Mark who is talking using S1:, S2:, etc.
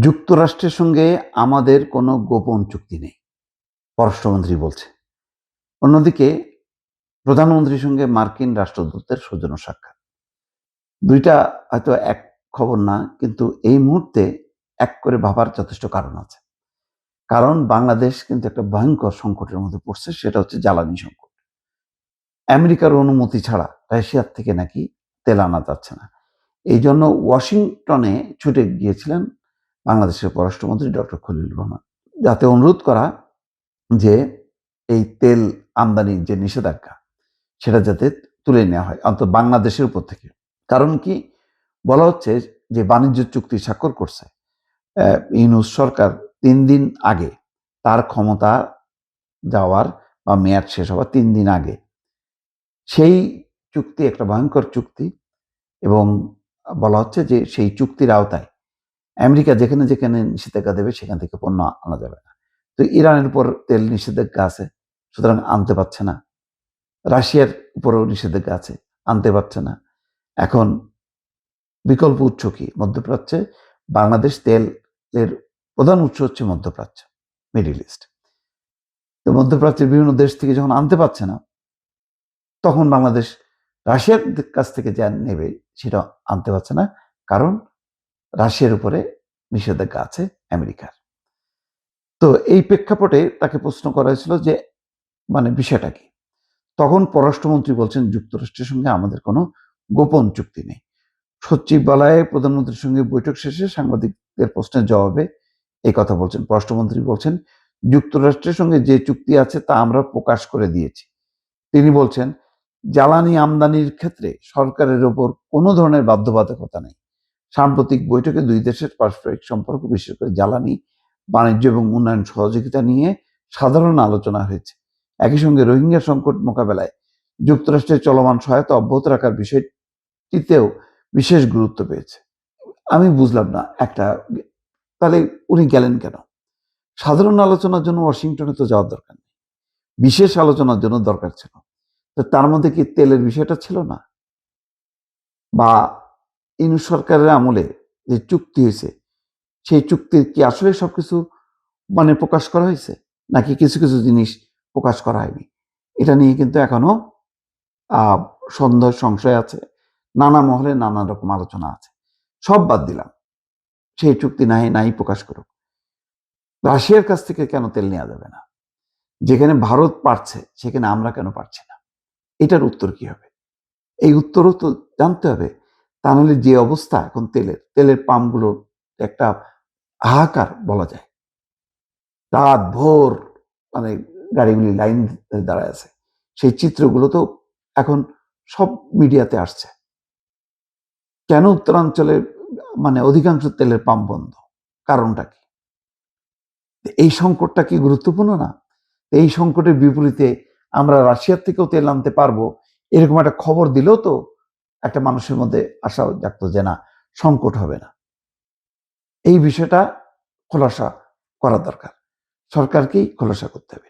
S1: যুক্তরাষ্ট্রের সঙ্গে আমাদের কোনো গোপন চুক্তি নেই, পররাষ্ট্রমন্ত্রী বলছে। অন্যদিকে প্রধানমন্ত্রীর সঙ্গে মার্কিন রাষ্ট্রদূতের সৌজন্য সাক্ষাৎ। ২ টা হয়তো এক খবর না, কিন্তু এই মুহূর্তে এক করে ভাবার যথেষ্ট কারণ আছে। কারণ বাংলাদেশ কিন্তু একটা ভয়ঙ্কর সংকটের মধ্যে পড়ছে, সেটা হচ্ছে জ্বালানি সংকট। আমেরিকার অনুমতি ছাড়া রাশিয়ার থেকে নাকি তেল আনা যাচ্ছে না। এইজন্য ওয়াশিংটনে ছুটে গিয়েছিলেন বাংলাদেশের পররাষ্ট্রমন্ত্রী ডক্টর খলিলুর রহমান, যাতে অনুরোধ করা যে এই তেল আমদানির যে নিষেধাজ্ঞা সেটা যাতে তুলে নেওয়া হয় অন্তত বাংলাদেশের উপর থেকে। কারণ কি বলা হচ্ছে যে বাণিজ্য চুক্তি স্বাক্ষর করছে ইউনূস সরকার ৩ দিন আগে, তার ক্ষমতা যাওয়ার বা মেয়াদ শেষ হওয়ার ৩ দিন আগে। সেই চুক্তি একটা ভয়ঙ্কর চুক্তি এবং বলা হচ্ছে যে সেই চুক্তির আওতায় আমেরিকা যেখানে যেখানে নিষেধাজ্ঞা দেবে সেখান থেকে পণ্য আনা যাবে না। তো ইরানের উপর তেল নিষেধাজ্ঞা আছে, সুতরাং আনতে পারছে না। রাশিয়ার উপরেও নিষেধাজ্ঞা আছে, আনতে পারছে না। এখন বিকল্প উৎস কি? মধ্যপ্রাচ্যে বাংলাদেশ তেলের প্রধান উৎস হচ্ছে মধ্যপ্রাচ্য, মিডল ইস্ট। তো মধ্যপ্রাচ্যের বিভিন্ন দেশ থেকে যখন আনতে পারছে না, তখন বাংলাদেশ রাশিয়ার কাছ থেকে যা নেবে সেটা আনতে পারছে না, কারণ রাশিয়ার উপরে নিষেধাজ্ঞা আছে আমেরিকার। তো এই প্রেক্ষাপটে তাকে প্রশ্ন করা হয়েছিল যে বিষয়টা কি? তখন পররাষ্ট্রমন্ত্রী বলছেন যুক্তরাষ্ট্রের সঙ্গে আমাদের কোনো গোপন চুক্তি নেই। সচিবালয়ে প্রধানমন্ত্রীর সঙ্গে বৈঠক শেষে সাংবাদিকদের প্রশ্নের জবাবে এই কথা বলছেন। পররাষ্ট্রমন্ত্রী বলছেন, যুক্তরাষ্ট্রের সঙ্গে যে চুক্তি আছে তা আমরা প্রকাশ করে দিয়েছি। তিনি বলছেন, জ্বালানি আমদানির ক্ষেত্রে সরকারের ওপর কোনো ধরনের বাধ্যবাধকতা নেই। সাম্প্রতিক বৈঠকে দুই দেশের পারস্পরিক সম্পর্ক, বিশেষ করে জ্বালানি, বাণিজ্য এবং উন্নয়ন সহযোগিতা নিয়ে সাধারণ আলোচনা হয়েছে। একই সঙ্গে রোহিঙ্গা সংকট মোকাবেলায় যুক্তরাষ্ট্রের চলমান সহায়তা অব্যাহত রাখার বিষয়টিতেও বিশেষ গুরুত্ব পেয়েছে। আমি বুঝলাম না তাহলে উনি গেলেন কেন? সাধারণ আলোচনার জন্য ওয়াশিংটনে তো যাওয়ার দরকার নেই, বিশেষ আলোচনার জন্য দরকার ছিল। তো তার মধ্যে কি তেলের বিষয়টা ছিল না? বা ইউনূস সরকারের আমলে যে চুক্তি হয়েছে সেই চুক্তির কি আসলে সবকিছু প্রকাশ করা হয়েছে, নাকি কিছু কিছু জিনিস প্রকাশ করা হয়নি? এটা নিয়ে কিন্তু এখনো সন্দেহ সংশয় আছে, নানা মহলে নানা রকম আলোচনা আছে। সব বাদ দিলাম, সেই চুক্তি নাই প্রকাশ করুক, রাশিয়ার কাছ থেকে কেন তেল নেওয়া যাবে না? যেখানে ভারত পারছে সেখানে আমরা কেন পারছি না? এটার উত্তর কি হবে? এই উত্তরও তো জানতে হবে। তা নাহলে যে অবস্থা এখন তেলের পাম্পগুলোর একটা হাহাকার বলা যায়। রাত ভোর গাড়িগুলি লাইন দাঁড়ায় আছে, সেই চিত্রগুলো তো এখন সব মিডিয়াতে আসছে। কেন উত্তরাঞ্চলের অধিকাংশ তেলের পাম্প বন্ধ? কারণটা কি? এই সংকটটা কি গুরুত্বপূর্ণ না? এই সংকটের বিপরীতে আমরা রাশিয়ার থেকেও তেল আনতে পারবো, এরকম একটা খবর দিলেও তো একটা মানুষের মধ্যে আশা জাগতো যে না, সংকট হবে না। এই বিষয়টা খোলাসা করা দরকার, সরকারকেই খোলাসা করতে হবে।